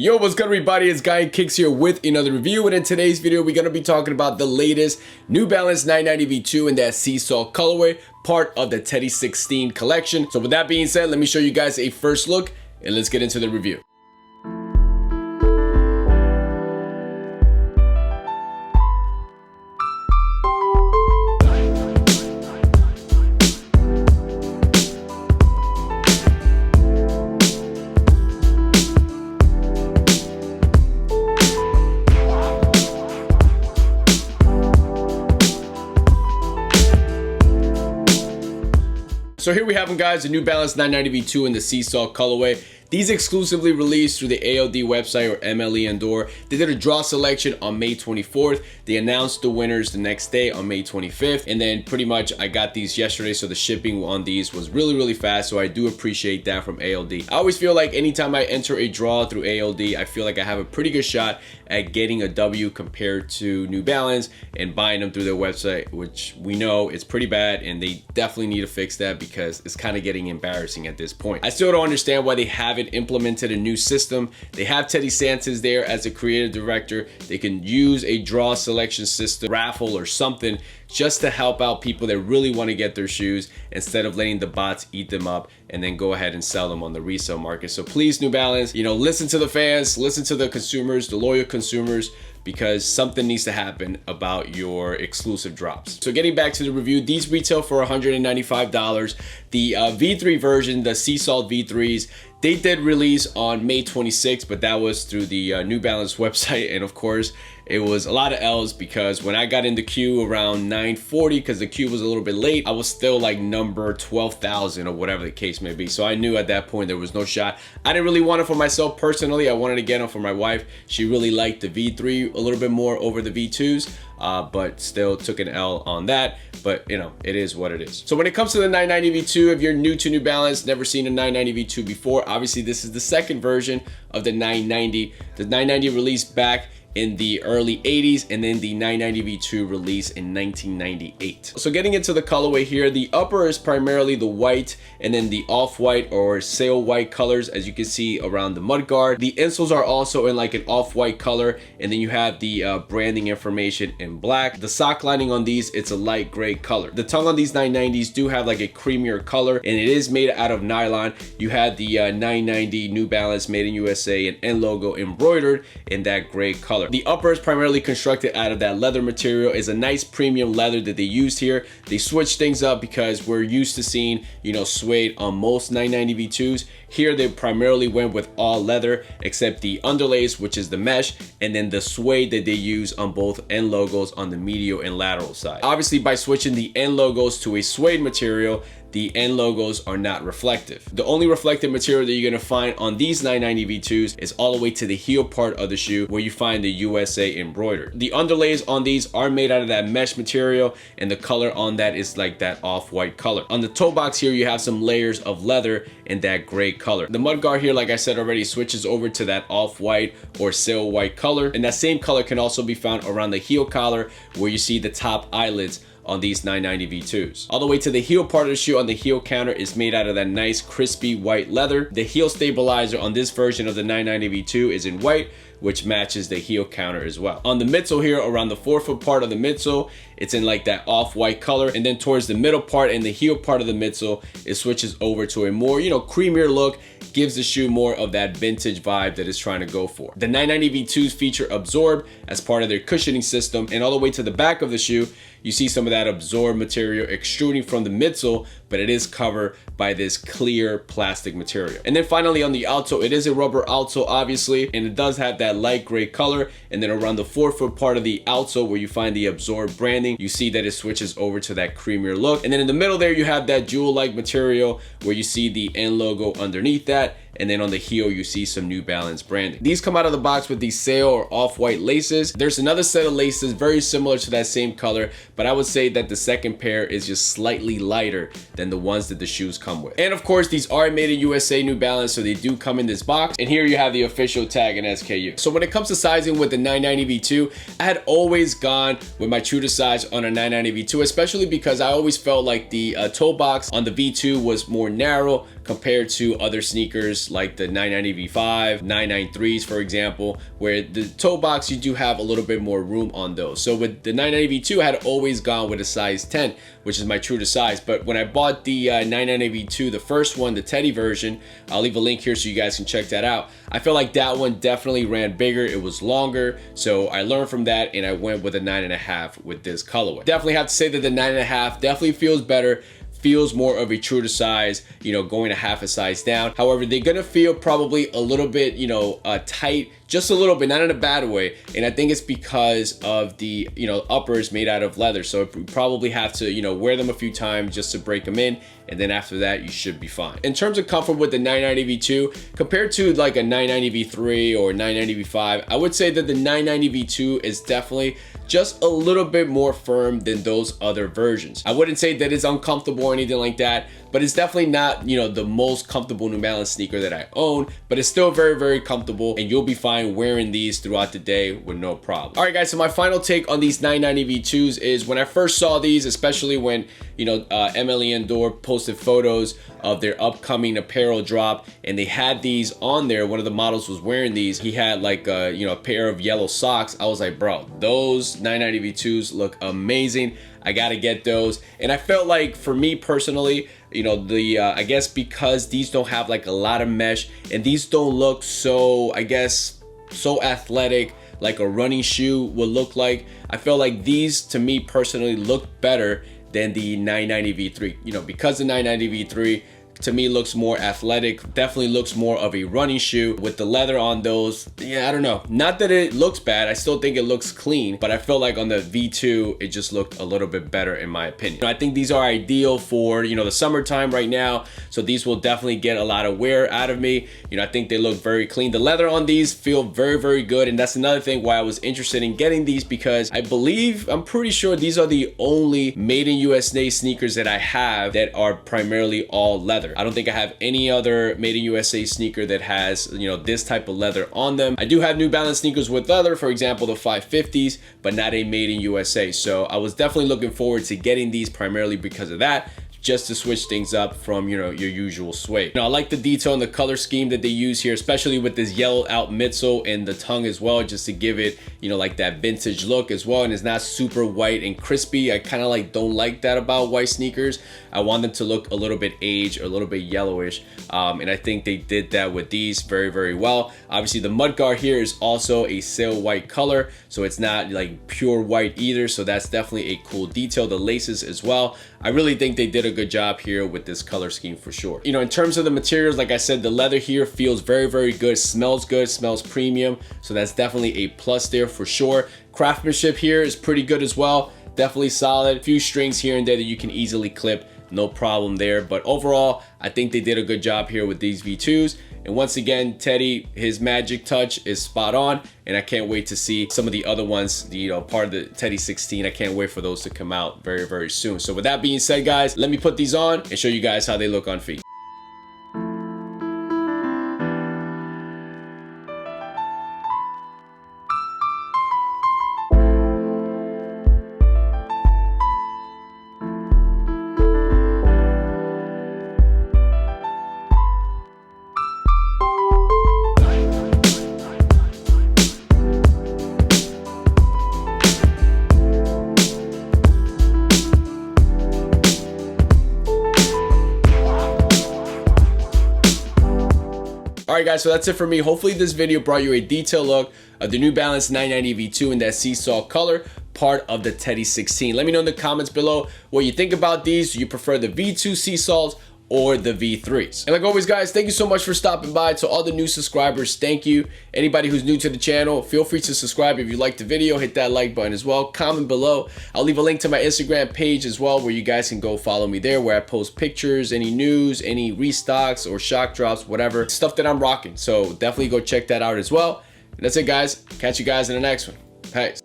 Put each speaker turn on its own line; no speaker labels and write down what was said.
Yo, what's good everybody? It's Guy Kicks here with another review, and in today's video we're going to be talking about the latest New Balance 990 V2 in that seesaw colorway, part of the Teddy 16 collection. So with that being said, let me show you guys a first look and let's get into the review. So here we have them, guys, the New Balance 990 V2 in the seesaw colorway. These exclusively released through the ALD website or MLE Endor. They did a draw selection on May 24th. They announced the winners the next day on May 25th. And then pretty much I got these yesterday, so the shipping on these was really fast. So I do appreciate that from ALD. I always feel like anytime I enter a draw through ALD, I feel like I have a pretty good shot at getting a W compared to New Balance and buying them through their website, which we know is pretty bad, and they definitely need to fix that because it's kind of getting embarrassing at this point. I still don't understand why they haven't implemented a new system. They have Teddy Santis there as a creative director. They can use a draw selection system, raffle or something, just to help out people that really want to get their shoes instead of letting the bots eat them up and then go ahead and sell them on the resale market. So please, New Balance, listen to the fans, listen to the consumers, the loyal consumers, because something needs to happen about your exclusive drops. So getting back to the review, these retail for $195. The V3 version, the sea salt V3s, they did release on May 26th, but that was through the New Balance website. And of course, it was a lot of L's because when I got in the queue around 9:40, because the queue was a little bit late, I was still like number 12,000 or whatever the case may be. So I knew at that point there was no shot. I didn't really want it for myself personally. I wanted to get them for my wife. She really liked the V3 a little bit more over the V2s. But still took an L on that. But it is what it is. So when it comes to the 990 V2, if you're new to New Balance, never seen a 990 V2 before, obviously this is the second version of the 990. The 990 released back in the early 80s, and then the 990 V2 released in 1998. So getting into the colorway here, the upper is primarily the white and then the off-white or sail white colors, as you can see around the mud guard. The insoles are also in like an off-white color, and then you have the branding information in black. The sock lining on these, it's a light gray color. The tongue on these 990s do have like a creamier color, and it is made out of nylon. You had the 990 New Balance made in USA and N logo embroidered in that gray color. The upper is primarily constructed out of that leather material. It's a nice premium leather that they used here. They switched things up because we're used to seeing, suede on most 990 V2s. Here they primarily went with all leather except the underlays, which is the mesh, and then the suede that they use on both N logos on the medial and lateral side. Obviously, by switching the N logos to a suede material, the N logos are not reflective. The only reflective material that you're gonna find on these 990 V2s is all the way to the heel part of the shoe where you find the USA embroidered. The underlays on these are made out of that mesh material, and the color on that is like that off-white color. On the toe box here, you have some layers of leather in that gray color. The mudguard here, like I said already, switches over to that off-white or sail white color, and that same color can also be found around the heel collar where you see the top eyelids on these 990 V2s. All the way to the heel part of the shoe on the heel counter is made out of that nice crispy white leather. The heel stabilizer on this version of the 990 V2 is in white, which matches the heel counter as well. On the midsole here, around the forefoot part of the midsole, it's in like that off-white color, and then towards the middle part and the heel part of the midsole, it switches over to a more, creamier look, gives the shoe more of that vintage vibe that it's trying to go for. The 990 V2s feature Absorb as part of their cushioning system, and all the way to the back of the shoe, you see some of that Absorb material extruding from the midsole, but it is covered by this clear plastic material. And then finally on the outsole, it is a rubber outsole obviously, and it does have that light gray color. And then around the forefoot part of the outsole where you find the Absorb branding, you see that it switches over to that creamier look. And then in the middle there, you have that jewel-like material where you see the N logo underneath that. And then on the heel, you see some New Balance branding. These come out of the box with these sail or off-white laces. There's another set of laces very similar to that same color, but I would say that the second pair is just slightly lighter than the ones that the shoes come with. And of course, these are made in USA New Balance, so they do come in this box. And here you have the official tag and SKU. So when it comes to sizing with the 990 V2, I had always gone with my true to size on a 990 V2, especially because I always felt like the toe box on the V2 was more narrow compared to other sneakers sneakers like the 990 V5, 993s, for example, where the toe box, you do have a little bit more room on those. So with the 990 V2, I had always gone with a size 10, which is my true to size. But when I bought the 990 V2, the first one, the Teddy version, I'll leave a link here so you guys can check that out. I feel like that one definitely ran bigger. It was longer. So I learned from that and I went with a 9.5 with this colorway. Definitely have to say that the 9.5 definitely feels better, feels more of a true to size, you know, going a half a size down. However, they're gonna feel probably a little bit, you know, tight, just a little bit, not in a bad way. And I think it's because of the, you know, uppers made out of leather. So you probably have to, you know, wear them a few times just to break them in. And then after that, you should be fine. In terms of comfort with the 990 V2, compared to like a 990 V3 or 990 V5, I would say that the 990 V2 is definitely just a little bit more firm than those other versions. I wouldn't say that it's uncomfortable or anything like that, but it's definitely not, you know, the most comfortable New Balance sneaker that I own, but it's still very, very comfortable and you'll be fine wearing these throughout the day with no problem. All right, guys, so my final take on these 990 V2s is when I first saw these, especially when, you know, MLE Indoor posted photos of their upcoming apparel drop and they had these on there. One of the models was wearing these. He had like a, you know, a pair of yellow socks. I was like, bro, those 990 V2s look amazing. I gotta get those. And I felt like for me personally, you know, the I guess because these don't have like a lot of mesh and these don't look so, I guess, so athletic like a running shoe would look like, I felt like these to me personally look better than the 990 V3. You know, because the 990 V3 to me looks more athletic, definitely looks more of a running shoe with the leather on those. Yeah, I don't know, not that it looks bad, I still think it looks clean, but I feel like on the V2 it just looked a little bit better in my opinion. You know, I think these are ideal for, you know, the summertime right now, so these will definitely get a lot of wear out of me. You know, I think they look very clean. The leather on these feel very, very good, and that's another thing why I was interested in getting these, because I believe, I'm pretty sure these are the only made in USA sneakers that I have that are primarily all leather. I don't think I have any other made in USA sneaker that has, you know, this type of leather on them. I do have New Balance sneakers with leather, for example, the 550s, but not a made in USA. So I was definitely looking forward to getting these primarily because of that, just to switch things up from, you know, your usual suede. Now, I like the detail and the color scheme that they use here, especially with this yellowed out midsole and the tongue as well, just to give it, you know, like that vintage look as well. And it's not super white and crispy. I kind of like don't like that about white sneakers. I want them to look a little bit aged or a little bit yellowish. And I think they did that with these very, very well. Obviously, the mudguard here is also a sail white color, so it's not like pure white either. So that's definitely a cool detail. The laces as well. I really think they did a good job here with this color scheme for sure. You know, in terms of the materials, like I said, the leather here feels very, very good, smells good, smells premium. So that's definitely a plus there for sure. Craftsmanship here is pretty good as well. Definitely solid. A few strings here and there that you can easily clip. No problem there. But overall, I think they did a good job here with these V2s. And once again, Teddy, his magic touch is spot on. And I can't wait to see some of the other ones, you know, part of the Teddy 16. I can't wait for those to come out very, very soon. So with that being said, guys, let me put these on and show you guys how they look on feet. Alright guys, so that's it for me. Hopefully this video brought you a detailed look of the New Balance 990 V2 in that seesaw color, part of the Teddy 16. Let me know in the comments below what you think about these. Do you prefer the V2 seesaws or the V3s? And like always, guys, thank you so much for stopping by. To all the new subscribers, thank you. Anybody who's new to the channel, feel free to subscribe if you liked the video. Hit that like button as well. Comment below. I'll leave a link to my Instagram page as well, where you guys can go follow me there, where I post pictures, any news, any restocks or shock drops, whatever stuff that I'm rocking. So definitely go check that out as well. And that's it, guys. Catch you guys in the next one. Peace.